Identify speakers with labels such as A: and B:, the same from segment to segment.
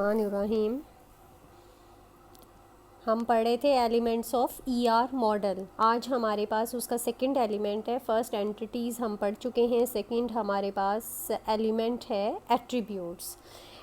A: बिस्मिल्लाहिर्रहमानिर्रहीम। हम पढ़े the elements of ER model. आज हमारे पास उसका सेकंड एलिमेंट है। फर्स्ट एंटिटीज़ हम पढ़ चुके हैं, सेकंड हमारे पास एलिमेंट है attributes.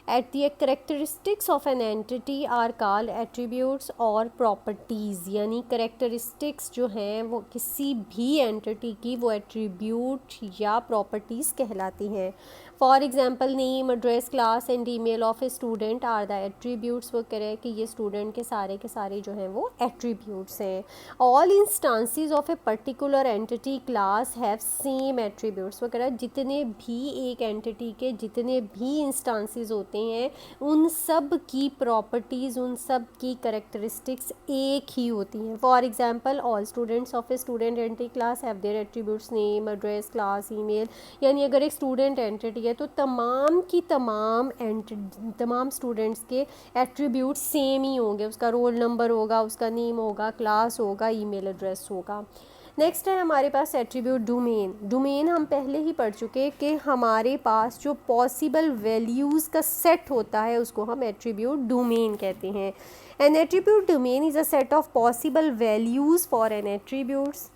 A: At the characteristics of an entity are called attributes or properties, यानी करेक्टरिस्टिक्स जो हैं वो किसी भी एंटिटी की वो एट्रीब्यूट या प्रॉपर्टीज़ कहलाती हैं। For example name, address, class and email of a student are the attributes. वो कह रहे हैं कि ये स्टूडेंट के सारे जो हैं वो एट्रीब्यूट्स हैं। All instances of a particular entity class have same attributes. वो कह रहा है जितने भी एक एंटिटी के जितने भी इंस्टांसेस होते हैं उन सब की प्रॉपर्टीज़, उन सब की करेक्टरिस्टिक्स एक ही होती हैं। For example all students of a student entity class have their attributes name, address, class, email. यानी अगर एक स्टूडेंट एंटिटी है तो तमाम की तमाम स्टूडेंट्स के एट्रीब्यूट सेम ही होंगे। उसका रोल नंबर होगा, उसका नेम होगा, क्लास होगा, ईमेल एड्रेस होगा। नेक्स्ट है हमारे पास एट्रीब्यूट डोमेन। डोमेन हम पहले ही पढ़ चुके कि हमारे पास जो पॉसिबल वैल्यूज़ का सेट होता है उसको हम एट्रीब्यूट डोमेन कहते हैं। An attribute domain is a set of possible values for an attributes.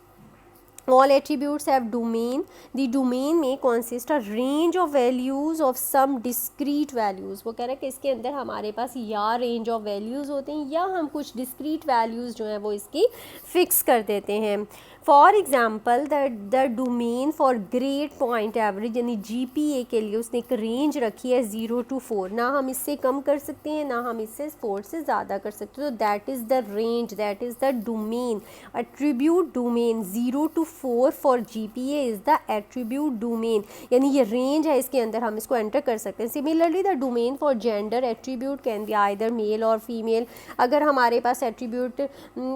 A: All attributes have domain. The domain may consist a range of values of some discrete values. वो कह रहा है कि इसके अंदर हमारे पास या range of values होते हैं या हम कुछ discrete values जो हैं वो इसकी fix कर देते हैं। For example the domain for grade point average, यानी GPA के लिए उसने एक रेंज रखी है 0 to 4। ना हम इससे कम कर सकते हैं ना हम इससे 4 से ज़्यादा कर सकते हैं। तो that is the range, that is the domain. Attribute domain 0 to 4 for GPA is the attribute domain, यानी ये रेंज है, इसके अंदर हम इसको एंटर कर सकते हैं। Similarly the domain for gender attribute can be either male or female. अगर हमारे पास एट्रीब्यूट,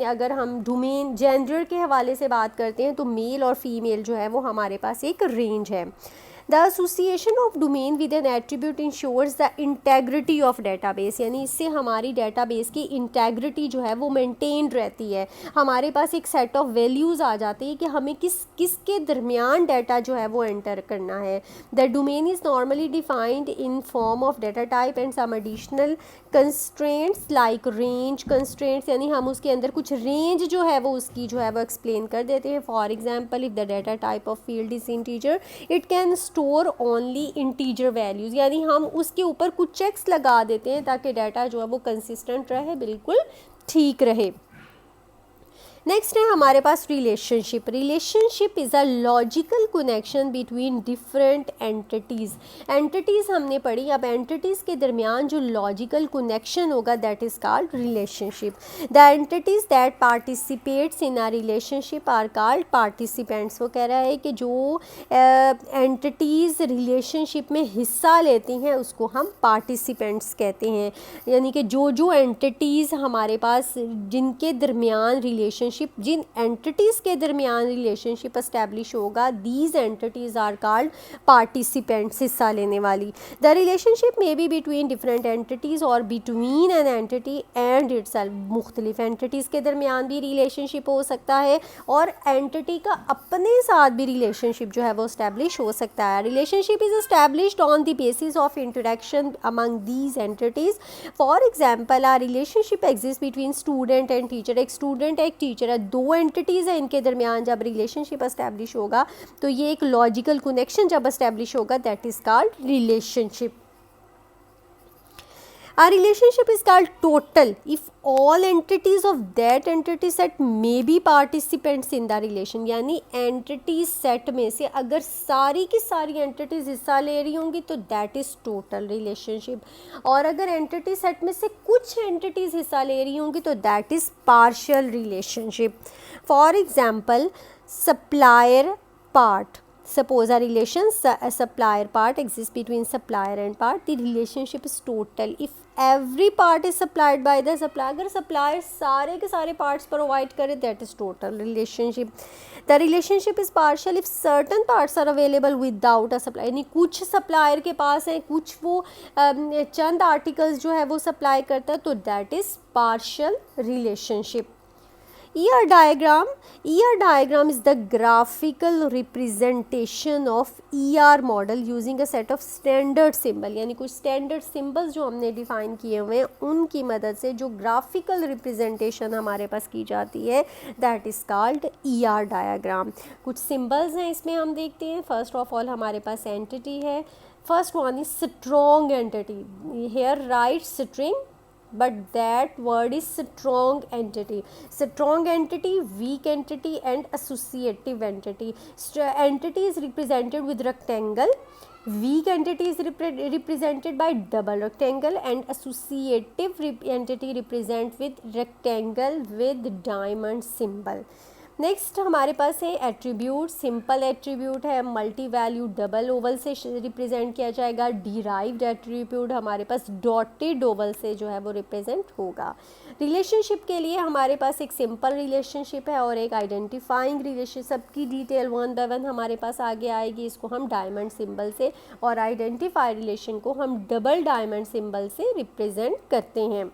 A: अगर हम डोमेन जेंडर के हवाले से बात करते हैं तो मेल और फीमेल जो है वो हमारे पास एक रेंज है। The association of domain with an attribute ensures the integrity of database, यानी इससे हमारी डेटाबेस की इंटेग्रिटी जो है वो मेंटेन रहती है। हमारे पास एक सेट ऑफ वैल्यूज़ आ जाती है कि हमें किसके दरमियान डाटा जो है वो एंटर करना है। The domain is normally defined in form of data type and some additional constraints like range constraints, यानी हम उसके अंदर कुछ रेंज जो है वो उसकी जो है वो एक्सप्लेन कर देते हैं। For example if the data type of field is integer it can store only integer values, यानी हम उसके ऊपर कुछ चेक्स लगा देते हैं ताकि डाटा जो है वो कंसिस्टेंट रहे, बिल्कुल ठीक रहे। नेक्स्ट है हमारे पास relationship. Relationship is a logical connection between different entities. Entities हमने पढ़ी, अब एंटिटीज़ के दरमियान जो लॉजिकल कनेक्शन होगा that is called relationship. The entities that participates in a relationship are called participants. वो कह रहा है कि जो एंटिटीज़ रिलेशनशिप में हिस्सा लेती हैं उसको हम पार्टिसिपेंट्स कहते हैं। यानी कि जो एंटिटीज़ हमारे पास जिनके दरमियान रिलेशनशिप, जिन एंटिटीज़ के दरमियान रिलेशनशिप एस्टैब्लिश होगा, these entities are called participants, हिस्सा लेने वाली। The relationship may be between different entities और between an entity and itself. मुख्तलिफ एंटिटीज़ के दरमियान भी रिलेशनशिप हो सकता है और एंटिटी का अपने साथ भी रिलेशनशिप जो है वो एस्टैब्लिश हो सकता है। Relationship is established on the basis of interaction among these entities. For example a relationship exist between student and teacher. एक स्टूडेंट एक टीचर है, दो एंटिटीज़ है, इनके दरमियान जब रिलेशनशिप एस्टैब्लिश होगा तो ये एक लॉजिकल कनेक्शन जब एस्टैब्लिश होगा that is called relationship. A relationship is called total if all entities of that entity set may be participants in the relation, यानी entity set में से अगर सारी की सारी entities हिस्सा ले रही होंगी तो that is total relationship, और अगर entity set में से कुछ entities हिस्सा ले रही होंगी तो that is partial relationship. For example, supplier part. Suppose a relation a supplier part exists between supplier and part. The relationship is total if every part is supplied by the supplier. अगर supplier सारे के सारे parts provide करे that is total relationship. The relationship is partial if certain parts are available without a supplier. यानी कुछ supplier के पास है, कुछ वो चंद articles जो है वो supply करता है तो that is partial relationship. ER diagram is the graphical representation of ER model using a set of standard symbol, यानी कुछ standard symbols जो हमने define किए हुए हैं उनकी मदद से जो graphical representation हमारे पास की जाती है that is called ER diagram। कुछ symbols हैं इसमें हम देखते हैं। first of all हमारे पास entity है। first one is strong entity, here write string but that word is strong entity, weak entity and associative entity। Entity is represented with rectangle, weak entity is represented by double rectangle and associative entity represent with rectangle with diamond symbol। Next हमारे पास है attribute. Simple attribute है, multi value double Oval से represent किया जाएगा। Derived attribute हमारे पास dotted Oval से जो है वो रिप्रेजेंट होगा। रिलेशनशिप के लिए हमारे पास एक सिंपल रिलेशनशिप है और एक आइडेंटिफाइंग रिलेशनशिप। सबकी डिटेल वन बाय वन हमारे पास आगे आएगी। इसको हम डायमंड सिंबल से और आइडेंटिफाई रिलेशन को हम डबल डायमंड सिंबल से रिप्रेजेंट करते हैं।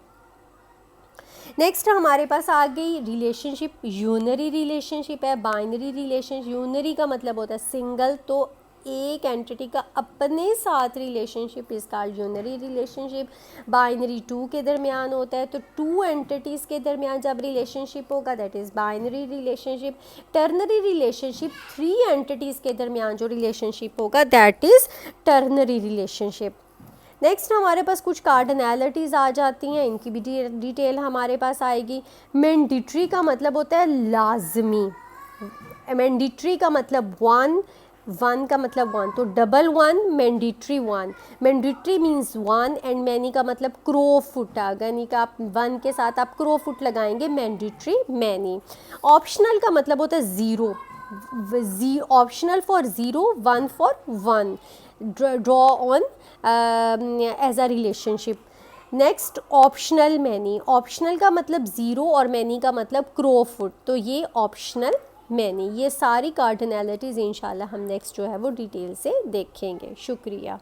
A: नेक्स्ट हमारे पास आ गई रिलेशनशिप, यूनरी रिलेशनशिप है, बाइनरी रिलेशनशिप। यूनरी का मतलब होता है सिंगल, तो एक एंटिटी का अपने साथ relationship is called unary relationship. Binary two के दरमियान होता है, तो टू एंटिटीज़ के दरमियान जब रिलेशनशिप होगा that is binary relationship. Ternary relationship, three entities के दरमियान जो रिलेशनशिप होगा that is ternary relationship. Next हमारे पास कुछ कार्डिनैलिटीज़ आ जाती हैं, इनकी भी डिटेल हमारे पास आएगी। मैंडेटरी का मतलब होता है लाजमी, मैंडेटरी का मतलब वन, वन का मतलब वन, तो double one, mandatory one. Mandatory means one and many का मतलब क्रो फुट, यानी कि आप वन के साथ आप क्रो फुट लगाएंगे, मैंडेटरी मैनी। ऑप्शनल का मतलब होता है zero, optional for zero, one for one, draw on edge a relationship. Next optional many, optional का मतलब ज़ीरो और मैनी का मतलब क्रो फुट, तो ये ऑप्शनल मैनी। ये सारी कार्डिनैलिटीज़ इंशाल्लाह हम नेक्स्ट जो है वो डिटेल से देखेंगे। शुक्रिया।